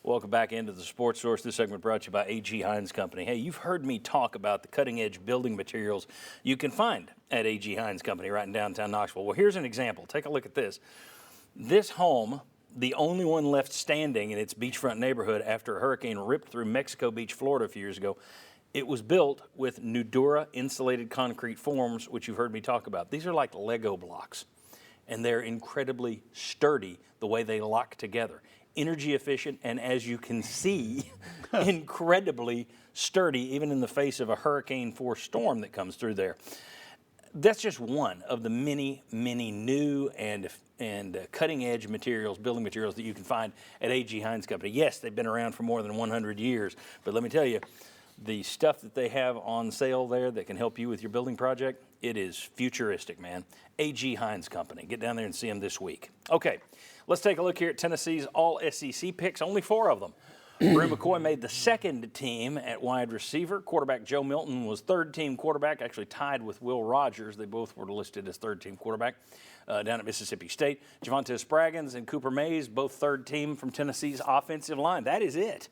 Welcome back into the Sports Source. This segment brought to you by A.G. Hines Company. Hey, you've heard me talk about the cutting-edge building materials you can find at A.G. Hines Company right in downtown Knoxville. Well, here's an example. Take a look at this. This home, the only one left standing in its beachfront neighborhood after a hurricane ripped through Mexico Beach, Florida a few years ago, it was built with Nudura insulated concrete forms, which you've heard me talk about. These are like Lego blocks, and they're incredibly sturdy the way they lock together. Energy efficient, and as you can see, incredibly sturdy, even in the face of a hurricane-force storm that comes through there. That's just one of the many, many new and cutting-edge materials, building materials that you can find at A.G. Hines Company. Yes, they've been around for more than 100 years, but let me tell you, the stuff that they have on sale there that can help you with your building project, it is futuristic, man. A.G. Hines Company. Get down there and see them this week. Okay, let's take a look here at Tennessee's all-SEC picks, only 4 of them. Brew McCoy made the second team at wide receiver. Quarterback Joe Milton was third-team quarterback, actually tied with Will Rogers. They both were listed as third-team quarterback down at Mississippi State. Javonte Spraggins and Cooper Mays, both third-team from Tennessee's offensive line. That is it.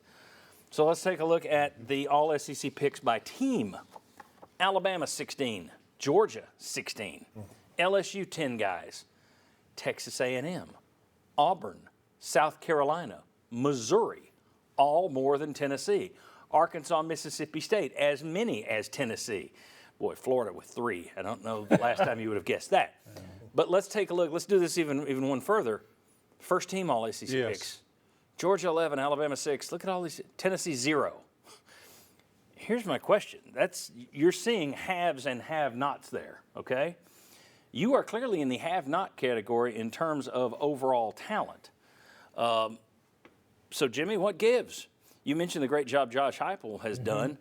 So let's take a look at the all-SEC picks by team. Alabama, 16. Georgia, 16. LSU, 10 guys. Texas A&M, Auburn, South Carolina, Missouri, all more than Tennessee. Arkansas, Mississippi State, as many as Tennessee. Boy, Florida with 3. I don't know the last time you would have guessed that. But let's take a look. Let's do this even one further. First team all-SEC picks. Georgia 11, Alabama 6. Look at all these. Tennessee 0. Here's my question. You're seeing haves and have-nots there, okay? You are clearly in the have-not category in terms of overall talent. So, Jimmy, what gives? You mentioned the great job Josh Heupel has done.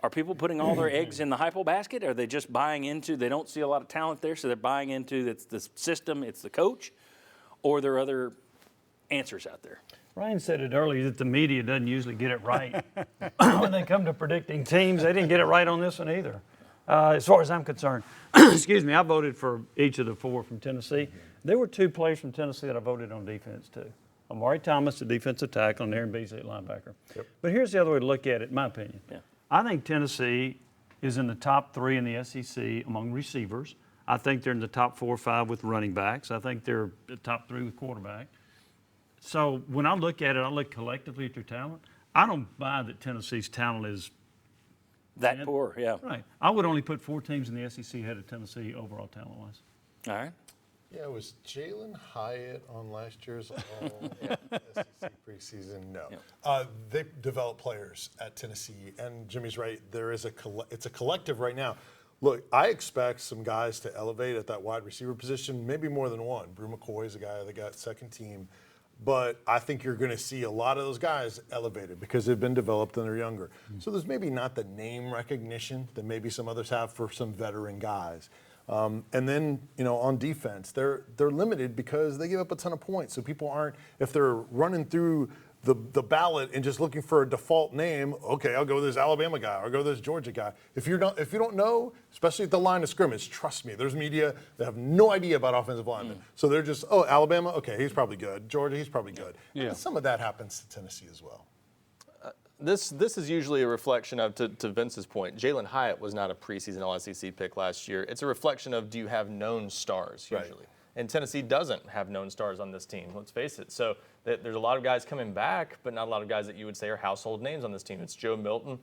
Are people putting all their eggs in the Heupel basket? Are they just buying into, they don't see a lot of talent there, so they're buying into it's the system, it's the coach? Or are there other answers out there? Ryan said it earlier that the media doesn't usually get it right. When they come to predicting teams, they didn't get it right on this one either. As far as I'm concerned, excuse me, I voted for each of the 4 from Tennessee. There were 2 players from Tennessee that I voted on defense too. Amari Thomas, the defensive tackle, and Aaron Beasley at linebacker. Yep. But here's the other way to look at it, in my opinion. Yeah. I think Tennessee is in the top 3 in the SEC among receivers. I think they're in the top 4 or 5 with running backs. I think they're the top 3 with quarterback. So when I look at it, I look collectively at their talent. I don't buy that Tennessee's talent is that poor, yeah. Right. I would only put 4 teams in the SEC ahead of Tennessee overall talent-wise. All right. Yeah, was Jalen Hyatt on last year's all-SEC preseason? No. Yeah. They develop players at Tennessee, and Jimmy's right. There is it's a collective right now. Look, I expect some guys to elevate at that wide receiver position, maybe more than one. Brew McCoy is a guy that got second team. But I think you're going to see a lot of those guys elevated because they've been developed and they're younger. So there's maybe not the name recognition that maybe some others have for some veteran guys. And then, on defense, they're limited because they give up a ton of points. So people aren't, if they're running through the ballot and just looking for a default name, okay, I'll go with this Alabama guy, or I'll go with this Georgia guy. If you don't know, especially at the line of scrimmage, trust me, there's media that have no idea about offensive linemen. So they're just, Alabama, okay, he's probably good. Georgia, he's probably good. Yeah. And some of that happens to Tennessee as well. This is usually a reflection of, to Vince's point, Jalen Hyatt was not a preseason All-SEC pick last year. It's a reflection of, do you have known stars usually? Right. And Tennessee doesn't have known stars on this team, let's face it. So there's a lot of guys coming back, but not a lot of guys that you would say are household names on this team. It's Joe Milton,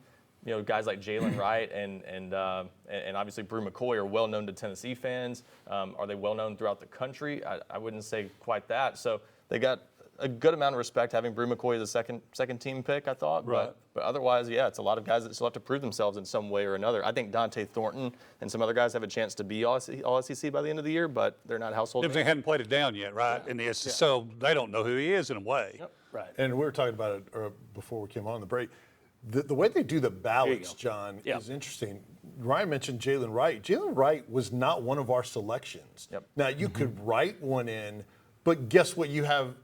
guys like Jalen Wright and obviously Brew McCoy are well known to Tennessee fans. Are they well known throughout the country? I wouldn't say quite that. So they got a good amount of respect having Brew McCoy as a second team pick, I thought. Right. But otherwise, yeah, it's a lot of guys that still have to prove themselves in some way or another. I think Dante Thornton and some other guys have a chance to be all-SEC by the end of the year, but they're not household names. They hadn't played it down yet, right? Yeah. In the SEC, so they don't know who he is in a way. Yep. Right. And we were talking about it before we came on the break. The way they do the ballots, John, is interesting. Ryan mentioned Jalen Wright. Jalen Wright was not one of our selections. Yep. Now, you could write one in But guess what?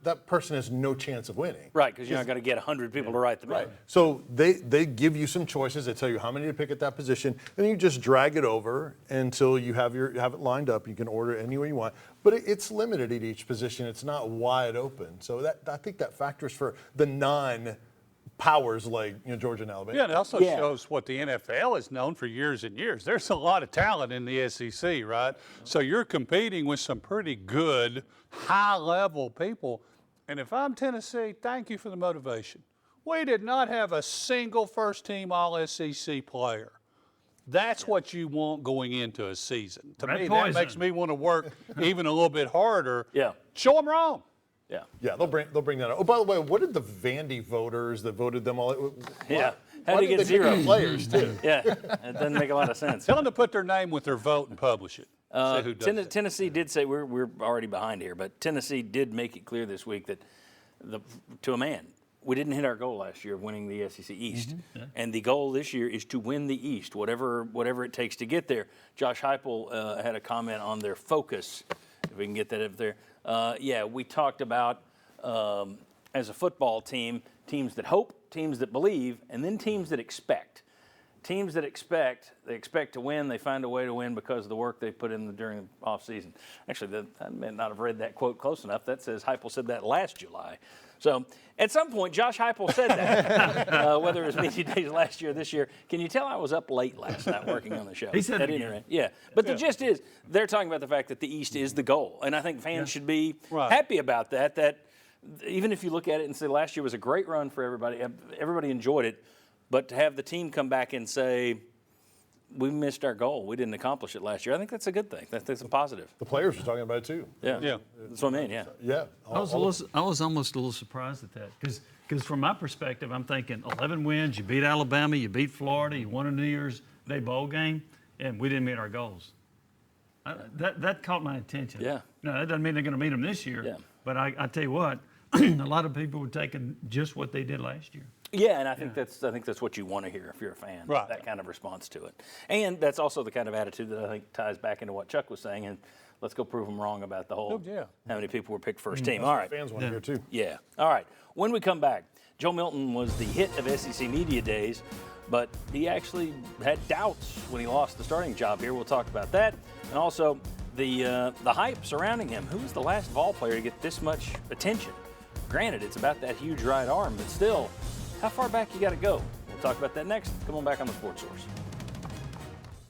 That person has no chance of winning. Right, because you're not going to get 100 people to write them in. So they give you some choices. They tell you how many to pick at that position, and you just drag it over until you have it lined up. You can order it any way you want, but it's limited at each position. It's not wide open. So I think that factors for the non-powers like Georgia and Alabama. Yeah, and it also shows what the NFL is known for years and years. There's a lot of talent in the SEC, right? So you're competing with some pretty good, high-level people. And if I'm Tennessee, thank you for the motivation. We did not have a single first-team All-SEC player. That's what you want going into a season. To me, that makes me want to work even a little bit harder. Yeah. Show them wrong. Yeah. Yeah, they'll bring that up. Oh, by the way, what did the Vandy voters that voted them all? Yeah. Why How did did he get they pick 0? the players too? Yeah, it doesn't make a lot of sense. Tell them to put their name with their vote and publish it. See who does it. Tennessee did say we're already behind here, but Tennessee did make it clear this week that to a man, we didn't hit our goal last year of winning the SEC East, and the goal this year is to win the East, whatever it takes to get there. Josh Heupel had a comment on their focus, if we can get that up there. We talked about as a football team, teams that hope, teams that believe, and then teams that expect. Teams that expect to win, they find a way to win because of the work they put in during the offseason. Actually, I may not have read that quote close enough. That says Heupel said that last July. So at some point, Josh Heupel said that, whether it was media days last year or this year. Can you tell I was up late last night working on the show? He said it again. Yeah, but the gist is they're talking about the fact that the East is the goal. And I think fans should be happy about that even if you look at it and say last year was a great run for everybody enjoyed it, but to have the team come back and say, we missed our goal, we didn't accomplish it last year, I think that's a good thing. That's a positive. The players are talking about it too. Yeah. That's what I mean, yeah. Yeah. I was almost a little surprised at that because from my perspective, I'm thinking 11 wins, you beat Alabama, you beat Florida, you won a New Year's Day bowl game, and we didn't meet our goals. That caught my attention. Yeah. No, that doesn't mean they're going to meet them this year. Yeah. But I tell you what, a lot of people were taking just what they did last year. Yeah, and I think that's what you want to hear if you're a fan. Right. That kind of response to it, and that's also the kind of attitude that I think ties back into what Chuck was saying. And let's go prove them wrong about the whole. How many people were picked first team? All right. Fans want to hear too. Yeah. All right. When we come back, Joe Milton was the hit of SEC Media Days, but he actually had doubts when he lost the starting job here. We'll talk about that, and also the hype surrounding him. Who was the last Vol player to get this much attention? Granted, it's about that huge right arm, but still, how far back you got to go? We'll talk about that next. Come on back on the Sports Source.